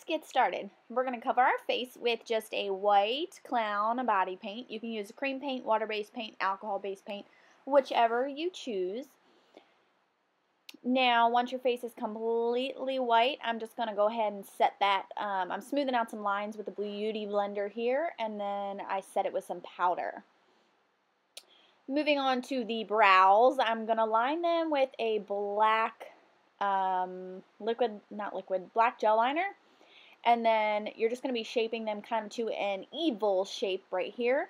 let's get started. We're going to cover our face with just a white clown body paint. You can use cream paint, water-based paint, alcohol-based paint, whichever you choose. Now, once your face is completely white, I'm just going to go ahead and set that. I'm smoothing out some lines with the Beauty Blender here, and then I set it with some powder. Moving on to the brows, I'm going to line them with a black black gel liner. And then you're just going to be shaping them kind of to an evil shape right here,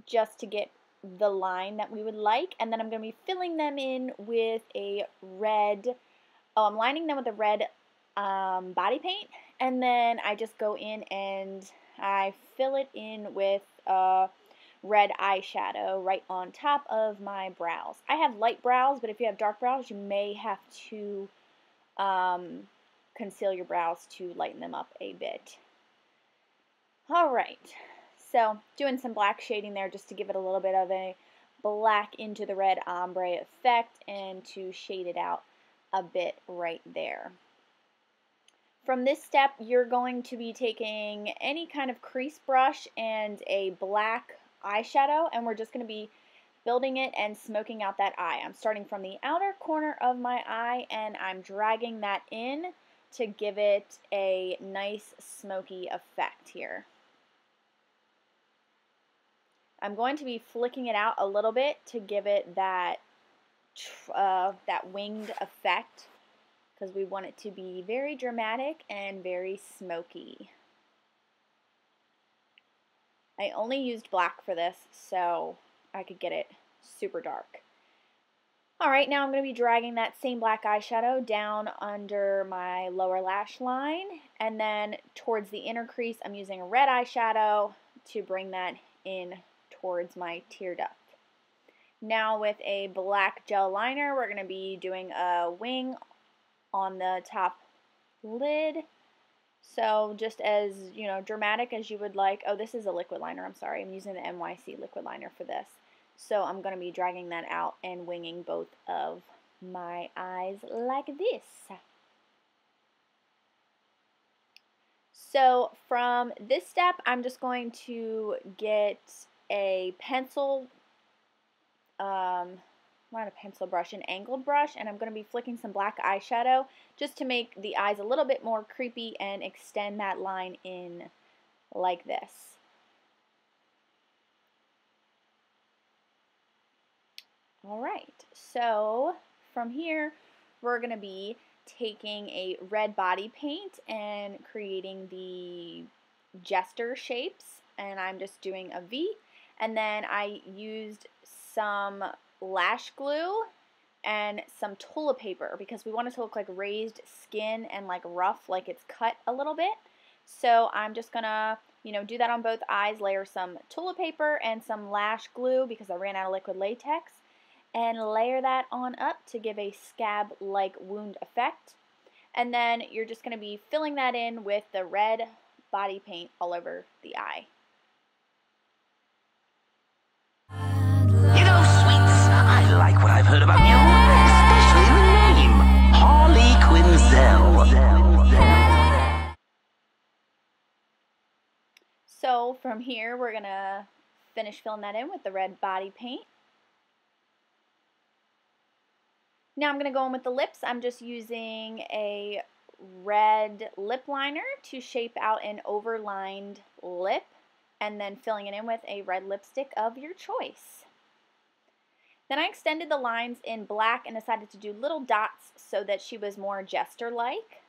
just to get the line that we would like. And then I'm going to be filling them in with a red, I'm lining them with a red body paint. And then I just go in and I fill it in with red eyeshadow right on top of my brows. I have light brows, but if you have dark brows, you may have to conceal your brows to lighten them up a bit. Alright, so doing some black shading there just to give it a little bit of a black into the red ombre effect and to shade it out a bit right there. From this step, you're going to be taking any kind of crease brush and a black eyeshadow, and we're just going to be building it and smoking out that eye. I'm starting from the outer corner of my eye and I'm dragging that in to give it a nice smoky effect here. I'm going to be flicking it out a little bit to give it that winged effect, because we want it to be very dramatic and very smoky. I only used black for this so I could get it super dark. Alright, now I'm going to be dragging that same black eyeshadow down under my lower lash line, and then towards the inner crease I'm using a red eyeshadow to bring that in towards my tear duct. Now with a black gel liner, we're going to be doing a wing on the top lid. So just as, you know, dramatic as you would like. Oh, this is a liquid liner. I'm sorry. I'm using the NYC liquid liner for this. So I'm going to be dragging that out and winging both of my eyes like this. So from this step, I'm just going to get a pencil, not a pencil brush, an angled brush, and I'm going to be flicking some black eyeshadow just to make the eyes a little bit more creepy and extend that line in like this. Alright, so from here we're going to be taking a red body paint and creating the jester shapes, and I'm just doing a V, and then I used some lash glue and some toilet paper because we want it to look like raised skin and like rough, like it's cut a little bit. So I'm just gonna, do that on both eyes, layer some toilet paper and some lash glue because I ran out of liquid latex, and layer that on up to give a scab-like wound effect. And then you're just gonna be filling that in with the red body paint all over the eye. I like what I've heard about you, especially the name, Harley Quinn Halloween. So from here, we're gonna finish filling that in with the red body paint. Now I'm gonna go in with the lips. I'm just using a red lip liner to shape out an overlined lip, and then filling it in with a red lipstick of your choice. Then I extended the lines in black and decided to do little dots so that she was more jester-like.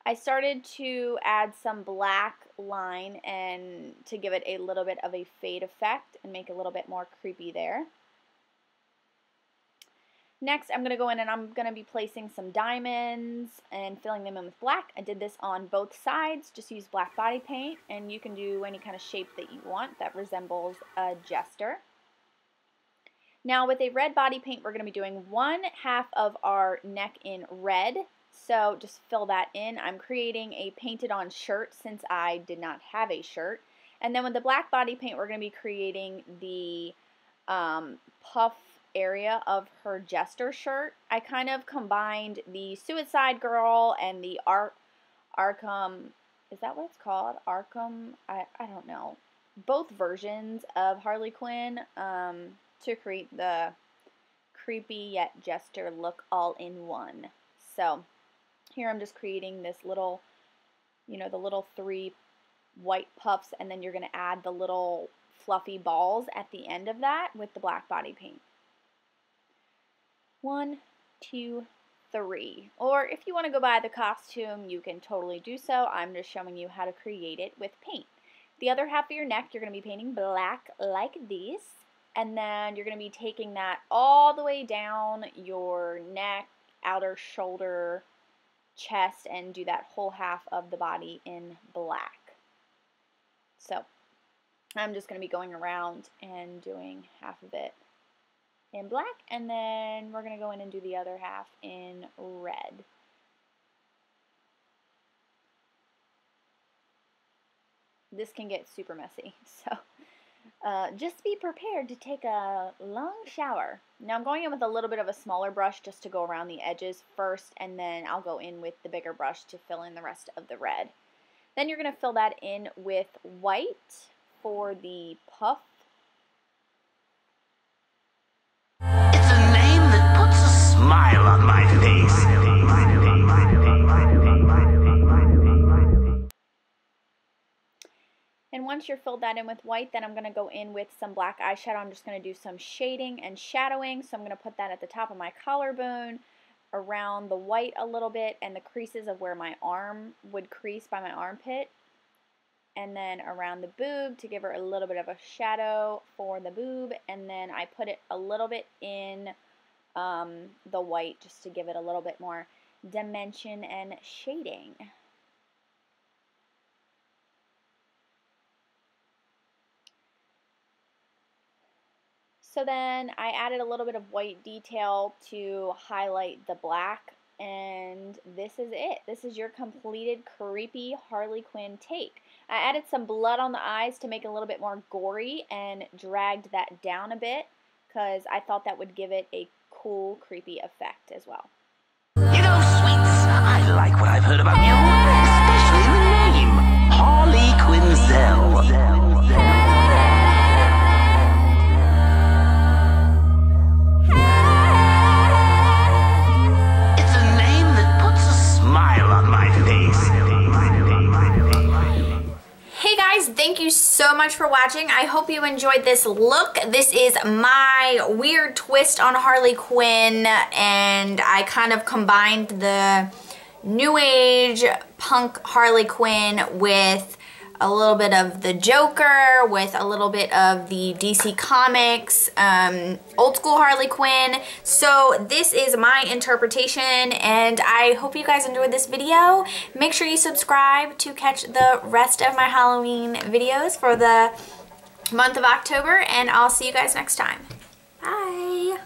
I started to add some black line and to give it a little bit of a fade effect and make it a little bit more creepy there. Next, I'm going to go in and I'm going to be placing some diamonds and filling them in with black. I did this on both sides. Just use black body paint, and you can do any kind of shape that you want that resembles a jester. Now with a red body paint, we're going to be doing one half of our neck in red. So just fill that in. I'm creating a painted on shirt since I did not have a shirt. And then with the black body paint, we're going to be creating the puff area of her jester shirt. I kind of combined the Suicide Girl and the Arkham, is that what it's called? Arkham, I don't know. Both versions of Harley Quinn to create the creepy yet jester look all in one. So here I'm just creating this little, you know, the little 3 white puffs, and then you're going to add the little fluffy balls at the end of that with the black body paint. 1, 2, 3. Or if you want to go buy the costume, you can totally do so. I'm just showing you how to create it with paint. The other half of your neck, you're going to be painting black like this. And then you're going to be taking that all the way down your neck, outer shoulder, chest, and do that whole half of the body in black. So I'm just going to be going around and doing half of it in black, and then we're going to go in and do the other half in red. This can get super messy, so just be prepared to take a long shower. Now I'm going in with a little bit of a smaller brush just to go around the edges first, and then I'll go in with the bigger brush to fill in the rest of the red. Then you're going to fill that in with white for the puff. It's a name that puts a smile on my face. And once you're filled that in with white, then I'm going to go in with some black eyeshadow. I'm just going to do some shading and shadowing. So I'm going to put that at the top of my collarbone, around the white a little bit, and the creases of where my arm would crease by my armpit. And then around the boob to give her a little bit of a shadow for the boob. And then I put it a little bit in the white just to give it a little bit more dimension and shading. So then I added a little bit of white detail to highlight the black, and this is it. This is your completed creepy Harley Quinn take. I added some blood on the eyes to make it a little bit more gory and dragged that down a bit because I thought that would give it a cool, creepy effect as well. You know, sweets, I like what I've heard about you, especially the name, Harley Quinn. Thank you so much for watching. I hope you enjoyed this look. This is my weird twist on Harley Quinn, and I kind of combined the new age punk Harley Quinn with a little bit of the Joker, with a little bit of the DC Comics, old school Harley Quinn. So this is my interpretation, and I hope you guys enjoyed this video. Make sure you subscribe to catch the rest of my Halloween videos for the month of October, and I'll see you guys next time. Bye.